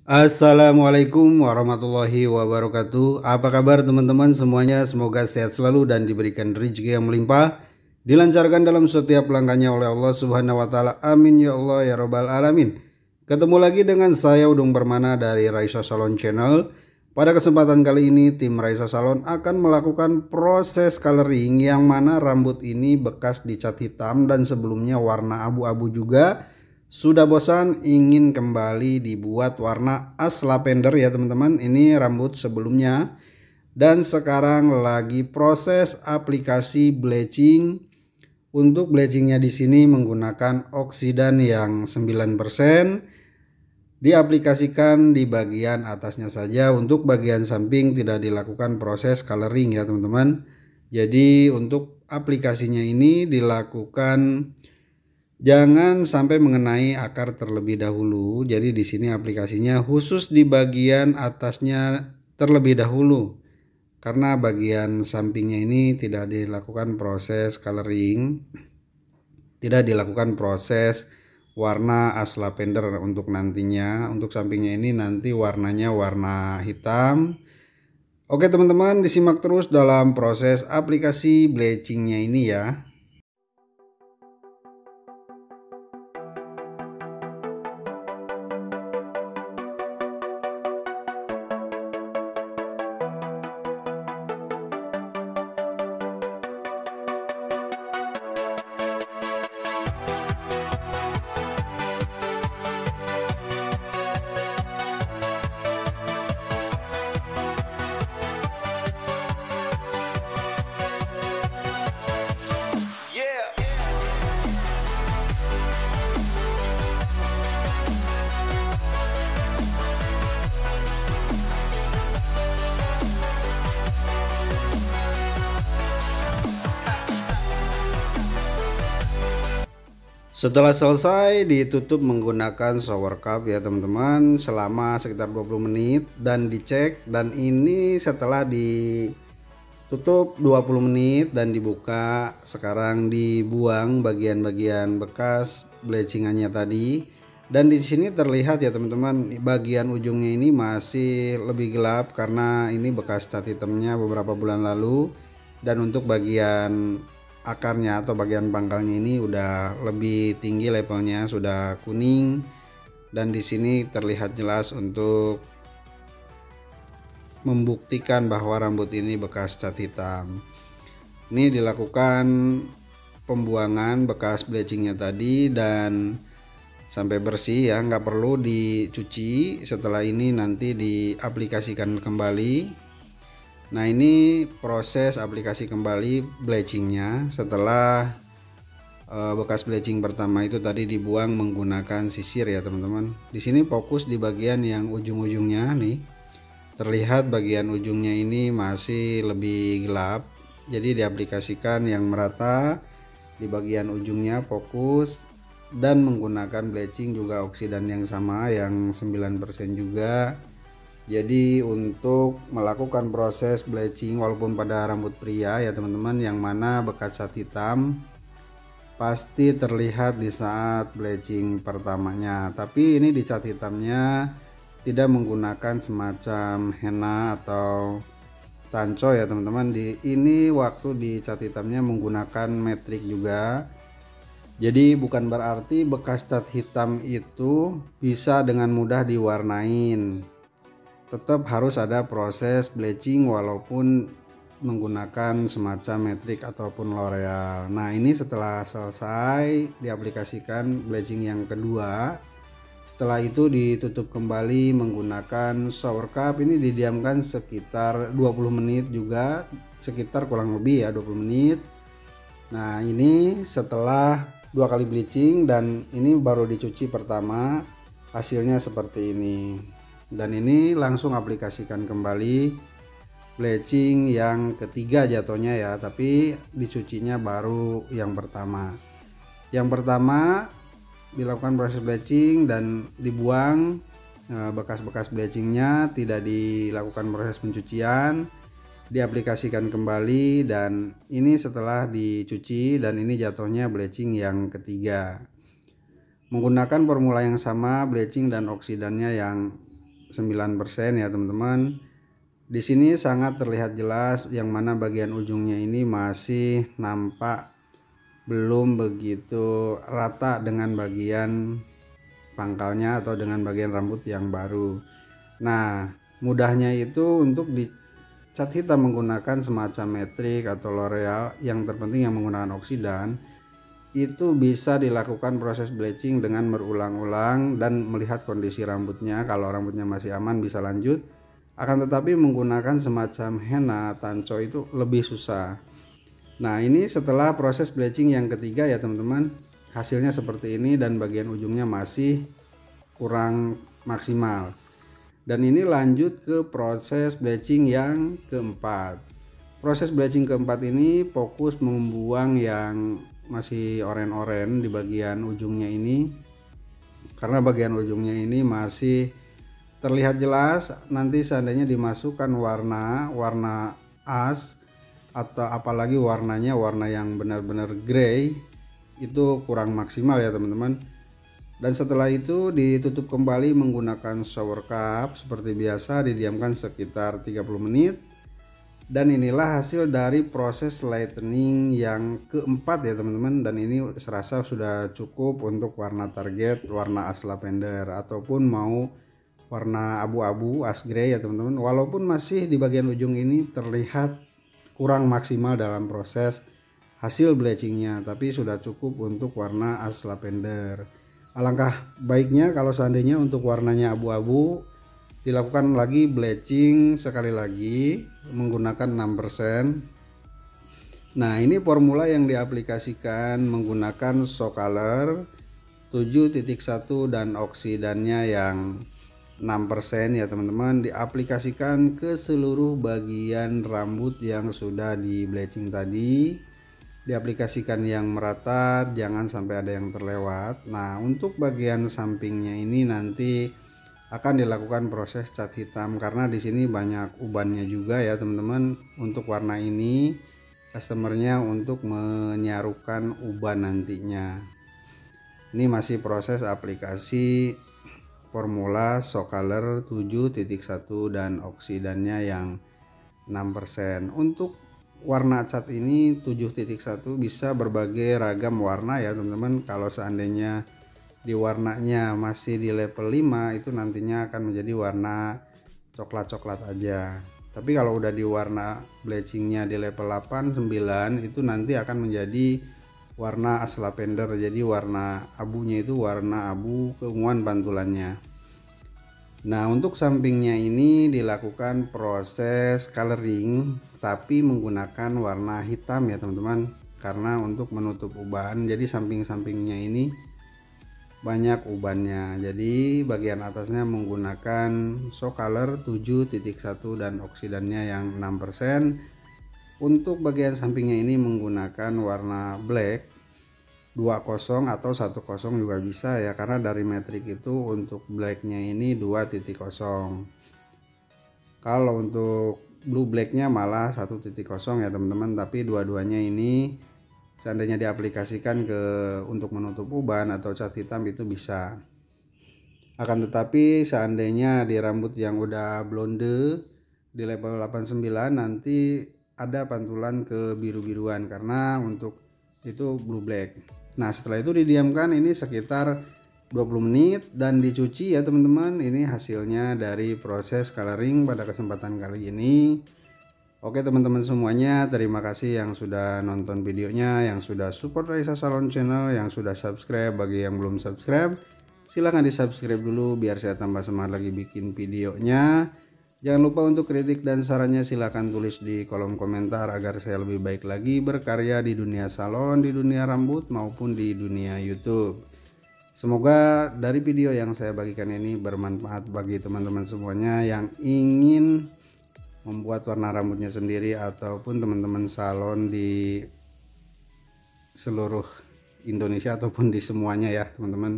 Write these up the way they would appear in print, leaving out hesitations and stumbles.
Assalamualaikum warahmatullahi wabarakatuh. Apa kabar teman-teman semuanya? Semoga sehat selalu dan diberikan rezeki yang melimpah, dilancarkan dalam setiap langkahnya oleh Allah Subhanahu wa taala. Amin ya Allah ya rabbal alamin. Ketemu lagi dengan saya Udung Permana dari Raisa Salon Channel. Pada kesempatan kali ini tim Raisa Salon akan melakukan proses coloring yang mana rambut ini bekas dicat hitam dan sebelumnya warna abu-abu juga. Sudah bosan ingin kembali dibuat warna as lavender ya teman-teman. Ini rambut sebelumnya. Dan sekarang lagi proses aplikasi bleaching. Untuk bleachingnya di sini menggunakan oksidan yang 9%. Diaplikasikan di bagian atasnya saja. Untuk bagian samping tidak dilakukan proses coloring ya teman-teman. Jadi untuk aplikasinya ini dilakukan jangan sampai mengenai akar terlebih dahulu. Jadi di sini aplikasinya khusus di bagian atasnya terlebih dahulu. Karena bagian sampingnya ini tidak dilakukan proses coloring, tidak dilakukan proses warna as lavender untuk nantinya. Untuk sampingnya ini nanti warnanya warna hitam. Oke teman-teman, disimak terus dalam proses aplikasi bleachingnya ini ya. Setelah selesai ditutup menggunakan shower cap ya teman-teman selama sekitar 20 menit dan dicek, dan ini setelah ditutup 20 menit dan dibuka, sekarang dibuang bagian-bagian bekas bleachingannya tadi. Dan di sini terlihat ya teman-teman, bagian ujungnya ini masih lebih gelap karena ini bekas cat hitamnya beberapa bulan lalu. Dan untuk bagian akarnya atau bagian pangkalnya ini udah lebih tinggi levelnya, sudah kuning. Dan di sini terlihat jelas untuk membuktikan bahwa rambut ini bekas cat hitam. Ini dilakukan pembuangan bekas bleachingnya tadi dan sampai bersih ya, nggak perlu dicuci. Setelah ini nanti diaplikasikan kembali. Nah ini proses aplikasi kembali bleachingnya setelah bekas bleaching pertama itu tadi dibuang menggunakan sisir ya teman-teman. Di sini fokus di bagian yang ujung-ujungnya nih. Terlihat bagian ujungnya ini masih lebih gelap. Jadi diaplikasikan yang merata di bagian ujungnya, fokus, dan menggunakan bleaching juga oksidan yang sama yang 9% juga. Jadi untuk melakukan proses bleaching walaupun pada rambut pria ya teman-teman, yang mana bekas cat hitam pasti terlihat di saat bleaching pertamanya. Tapi ini di cat hitamnya tidak menggunakan semacam henna atau tanco ya teman-teman. Ini waktu di cat hitamnya menggunakan metrik juga. Jadi bukan berarti bekas cat hitam itu bisa dengan mudah diwarnain. Tetap harus ada proses bleaching walaupun menggunakan semacam metrik ataupun L'Oreal. Nah ini setelah selesai diaplikasikan bleaching yang kedua. Setelah itu ditutup kembali menggunakan shower cap. Ini didiamkan sekitar 20 menit juga, sekitar kurang lebih ya 20 menit. Nah ini setelah 2 kali bleaching dan ini baru dicuci pertama, hasilnya seperti ini. Dan ini langsung aplikasikan kembali bleaching yang ketiga jatuhnya ya, tapi dicucinya baru yang pertama. Yang pertama dilakukan proses bleaching dan dibuang bekas-bekas bleachingnya, tidak dilakukan proses pencucian, diaplikasikan kembali. Dan ini setelah dicuci dan ini jatuhnya bleaching yang ketiga. Menggunakan formula yang sama, bleaching dan oksidannya yang 9% ya teman-teman. Di sini sangat terlihat jelas yang mana bagian ujungnya ini masih nampak belum begitu rata dengan bagian pangkalnya atau dengan bagian rambut yang baru. Nah, mudahnya itu untuk dicat hitam menggunakan semacam metrik atau L'Oreal, yang terpenting yang menggunakan oksidan, itu bisa dilakukan proses bleaching dengan berulang-ulang dan melihat kondisi rambutnya. Kalau rambutnya masih aman bisa lanjut, akan tetapi menggunakan semacam henna tanco itu lebih susah. Nah, ini setelah proses bleaching yang ketiga ya teman-teman, hasilnya seperti ini dan bagian ujungnya masih kurang maksimal. Dan ini lanjut ke proses bleaching yang keempat. Proses bleaching keempat ini fokus membuang yang masih oren-oren di bagian ujungnya ini, karena bagian ujungnya ini masih terlihat jelas. Nanti seandainya dimasukkan warna as atau apalagi warnanya warna yang benar-benar grey, itu kurang maksimal ya teman-teman. Dan setelah itu ditutup kembali menggunakan shower cap seperti biasa, didiamkan sekitar 30 menit. Dan inilah hasil dari proses lightening yang keempat ya teman-teman. Dan ini serasa sudah cukup untuk warna target, warna as lavender, ataupun mau warna abu-abu as grey ya teman-teman. Walaupun masih di bagian ujung ini terlihat kurang maksimal dalam proses hasil bleachingnya, tapi sudah cukup untuk warna as lavender. Alangkah baiknya kalau seandainya untuk warnanya abu-abu, dilakukan lagi bleaching sekali lagi menggunakan 6%. Nah, ini formula yang diaplikasikan menggunakan shock color 7.1 dan oksidannya yang 6% ya teman-teman, diaplikasikan ke seluruh bagian rambut yang sudah di bleaching tadi. Diaplikasikan yang merata, jangan sampai ada yang terlewat. Nah, untuk bagian sampingnya ini nanti akan dilakukan proses cat hitam, karena di sini banyak ubannya juga ya teman-teman. Untuk warna ini customernya untuk menyarukan uban nantinya. Ini masih proses aplikasi formula shock color 7.1 dan oksidannya yang 6%. Untuk warna cat ini 7.1 bisa berbagai ragam warna ya teman-teman. Kalau seandainya di warnanya masih di level 5, itu nantinya akan menjadi warna coklat-coklat aja. Tapi kalau udah di warna bleachingnya di level 8, 9, itu nanti akan menjadi warna as lavender. Jadi warna abunya itu warna abu keunguan pantulannya. Nah, untuk sampingnya ini dilakukan proses coloring tapi menggunakan warna hitam ya teman-teman, karena untuk menutup uban. Jadi samping-sampingnya ini banyak ubannya, jadi bagian atasnya menggunakan shock color 7.1 dan oksidannya yang 6%. Untuk bagian sampingnya ini menggunakan warna black 20 atau 10 juga bisa ya, karena dari metrik itu untuk blacknya ini 2.0. Kalau untuk blue blacknya malah 1.0 ya teman-teman, tapi dua-duanya ini seandainya diaplikasikan untuk menutup uban atau cat hitam itu bisa. Akan tetapi seandainya di rambut yang udah blonde di level 89 nanti ada pantulan ke biru-biruan, karena untuk itu blue black. Nah, setelah itu didiamkan ini sekitar 20 menit dan dicuci ya teman-teman. Ini hasilnya dari proses coloring pada kesempatan kali ini. Oke teman-teman semuanya, terima kasih yang sudah nonton videonya, yang sudah support Raisa Salon Channel, yang sudah subscribe. Bagi yang belum subscribe, silahkan di subscribe dulu biar saya tambah semangat lagi bikin videonya. Jangan lupa untuk kritik dan sarannya silahkan tulis di kolom komentar agar saya lebih baik lagi berkarya di dunia salon, di dunia rambut maupun di dunia YouTube. Semoga dari video yang saya bagikan ini bermanfaat bagi teman-teman semuanya yang ingin membuat warna rambutnya sendiri ataupun teman-teman salon di seluruh Indonesia ataupun di semuanya ya teman-teman.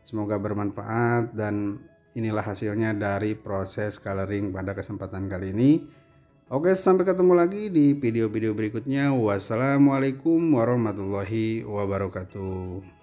Semoga bermanfaat dan inilah hasilnya dari proses coloring pada kesempatan kali ini. Oke, sampai ketemu lagi di video-video berikutnya. Wassalamualaikum warahmatullahi wabarakatuh.